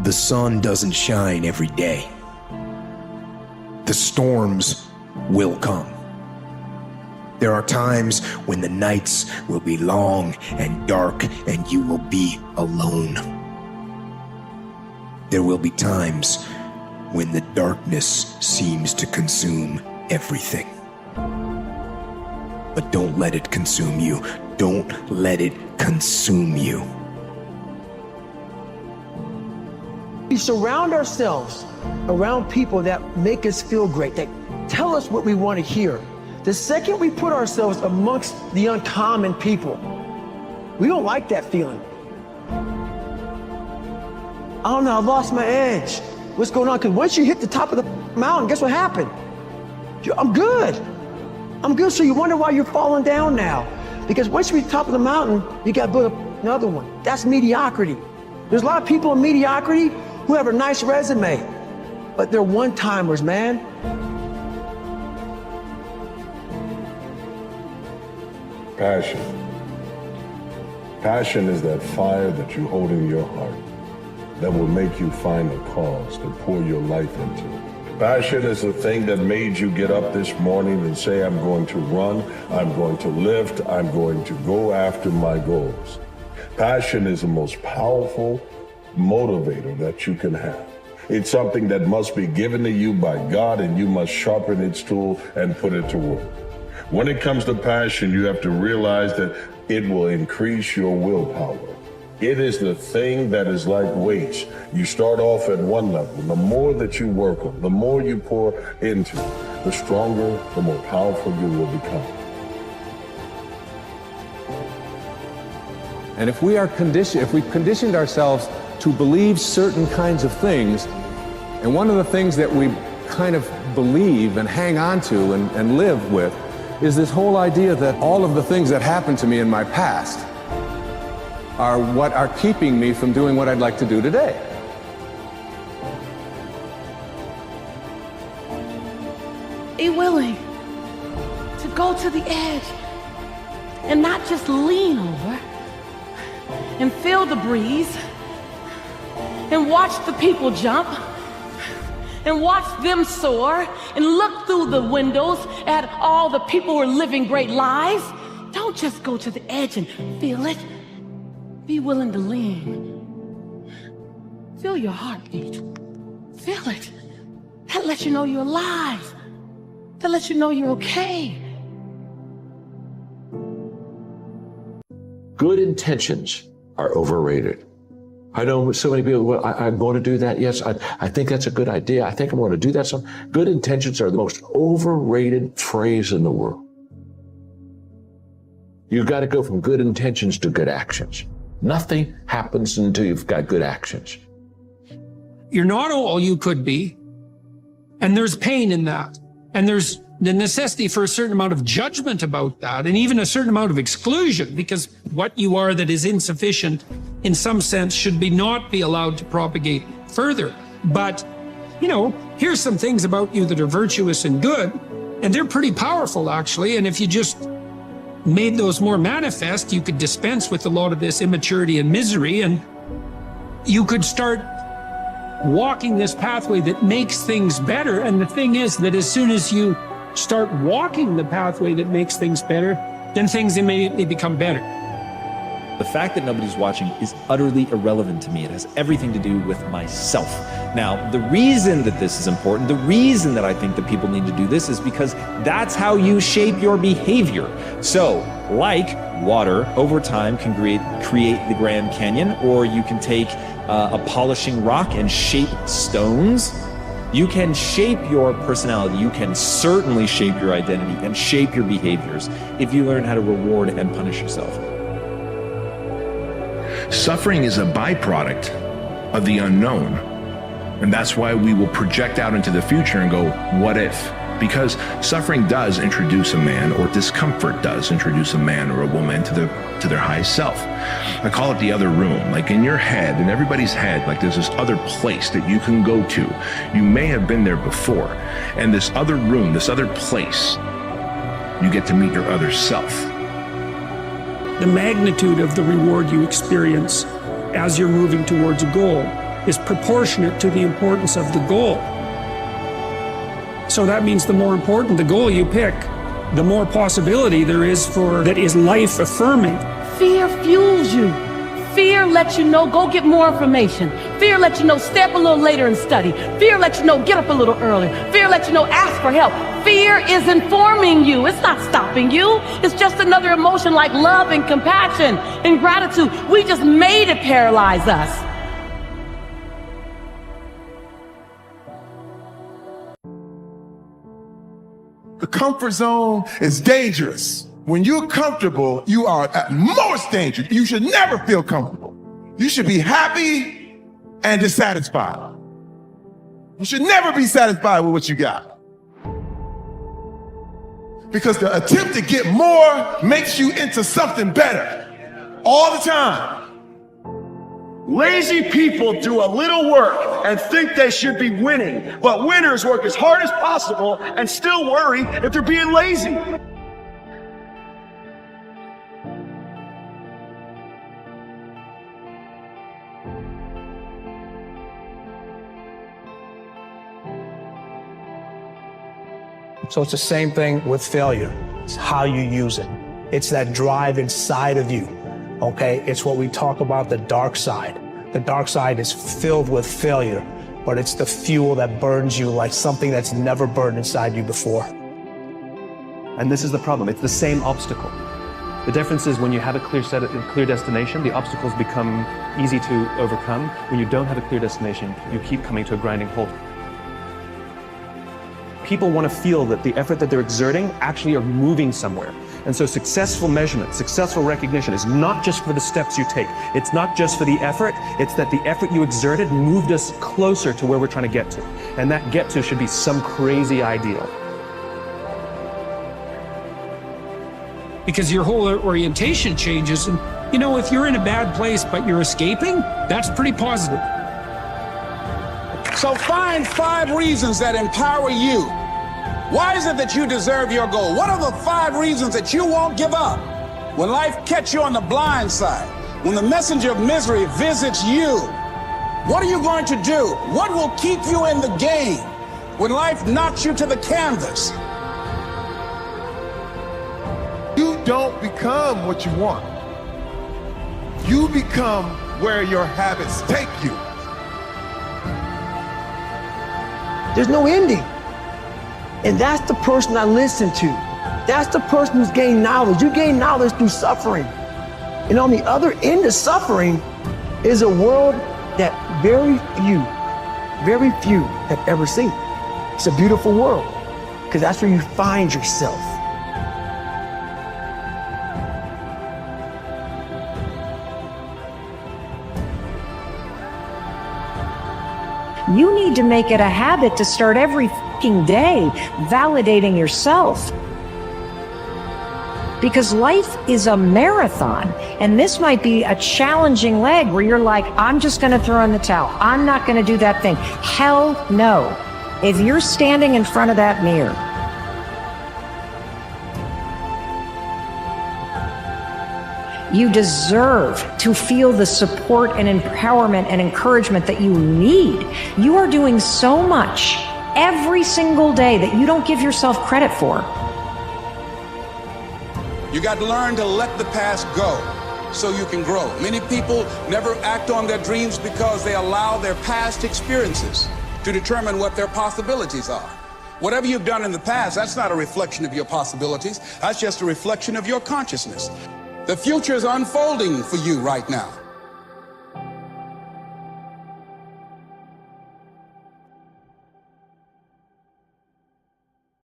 The sun doesn't shine every day. The storms will come. There are times when the nights will be long and dark and you will be alone. There will be times when the darkness seems to consume everything. But don't let it consume you. Don't let it consume you. We surround ourselves around people that make us feel great, that tell us what we want to hear. The second we put ourselves amongst the uncommon people, we don't like that feeling. I don't know, I lost my edge. What's going on? Because once you hit the top of the mountain, guess what happened? I'm good. I'm good. So you wonder why you're falling down now. Because once you reach the top of the mountain, you got to build up another one. That's mediocrity. There's a lot of people in mediocrity who have a nice resume, but they're one-timers, man. Passion. Passion is that fire that you hold in your heart that will make you find a cause to pour your life into. Passion is the thing that made you get up this morning and say, I'm going to run, I'm going to lift, I'm going to go after my goals. Passion is the most powerful motivator that you can have. It's something that must be given to you by God, and you must sharpen its tool and put it to work. When it comes to passion, you have to realize that it will increase your willpower. It is the thing that is like weights. You start off at one level. The more that you work on, the more you pour into, the stronger, the more powerful you will become. And if we've conditioned ourselves to believe certain kinds of things, and one of the things that we kind of believe and hang on to and live with is this whole idea that all of the things that happened to me in my past are what are keeping me from doing what I'd like to do today. Be willing to go to the edge and not just lean over and feel the breeze and watch the people jump and watch them soar and look through the windows at all the people who are living great lives. Don't just go to the edge and feel it. Be willing to lean. Feel your heartbeat. Feel it. That lets you know you're alive. That lets you know you're okay. Good intentions are overrated. I know so many people, well, I'm going to do that. Yes, I think that's a good idea. I think I'm going to do that. Good intentions are the most overrated phrase in the world. You've got to go from good intentions to good actions. Nothing happens until you've got good actions. You're not all you could be. And there's pain in that. And there's the necessity for a certain amount of judgment about that, and even a certain amount of exclusion, because what you are that is insufficient in some sense should not be allowed to propagate further. But, here's some things about you that are virtuous and good, and they're pretty powerful actually. And if you just made those more manifest, you could dispense with a lot of this immaturity and misery, and you could start walking this pathway that makes things better. And the thing is that as soon as you start walking the pathway that makes things better, then things immediately become better. The fact that nobody's watching is utterly irrelevant to me. It has everything to do with myself. Now, the reason that this is important, the reason that I think that people need to do this is because that's how you shape your behavior. So, like water, over time can create the Grand Canyon, or you can take a polishing rock and shape stones. You can shape your personality. You can certainly shape your identity and shape your behaviors if you learn how to reward and punish yourself. Suffering is a byproduct of the unknown. And that's why we will project out into the future and go, what if? Because suffering does introduce a man, or discomfort does introduce a man or a woman to their highest self. I call it the other room. Like in your head, in everybody's head, like there's this other place that you can go to. You may have been there before. And this other room, this other place, you get to meet your other self. The magnitude of the reward you experience as you're moving towards a goal is proportionate to the importance of the goal. So that means the more important the goal you pick, the more possibility there is for that is life affirming. Fear fuels you. Fear lets you know, go get more information. Fear lets you know, stay up a little later and study. Fear lets you know, get up a little earlier. Fear lets you know, ask for help. Fear is informing you. It's not stopping you. It's just another emotion like love and compassion and gratitude. We just made it paralyze us. The comfort zone is dangerous. When you're comfortable, you are at most danger. You should never feel comfortable. You should be happy and dissatisfied. You should never be satisfied with what you got. Because the attempt to get more makes you into something better all the time. Lazy people do a little work and think they should be winning, but winners work as hard as possible and still worry if they're being lazy. So it's the same thing with failure. It's how you use it. It's that drive inside of you, okay? It's what we talk about, the dark side. The dark side is filled with failure, but it's the fuel that burns you like something that's never burned inside you before. And this is the problem. It's the same obstacle. The difference is when you have a clear destination, the obstacles become easy to overcome. When you don't have a clear destination, you keep coming to a grinding halt. People want to feel that the effort that they're exerting actually are moving somewhere. And so successful measurement, successful recognition is not just for the steps you take. It's not just for the effort. It's that the effort you exerted moved us closer to where we're trying to get to. And that get to should be some crazy ideal. Because your whole orientation changes. And, you know, if you're in a bad place but you're escaping, that's pretty positive. So find 5 reasons that empower you. Why is it that you deserve your goal? What are the 5 reasons that you won't give up? When life catches you on the blind side, when the messenger of misery visits you, what are you going to do? What will keep you in the game when life knocks you to the canvas? You don't become what you want. You become where your habits take you. There's no ending. And that's the person I listen to. That's the person who's gained knowledge. You gain knowledge through suffering. And on the other end of suffering is a world that very few have ever seen. It's a beautiful world, because that's where you find yourself. You need to make it a habit to start every fucking day validating yourself. Because life is a marathon, and this might be a challenging leg where you're like, I'm just going to throw in the towel. I'm not going to do that thing. Hell no. If you're standing in front of that mirror, you deserve to feel the support and empowerment and encouragement that you need. You are doing so much every single day that you don't give yourself credit for. You got to learn to let the past go so you can grow. Many people never act on their dreams because they allow their past experiences to determine what their possibilities are. Whatever you've done in the past, that's not a reflection of your possibilities. That's just a reflection of your consciousness. The future is unfolding for you right now.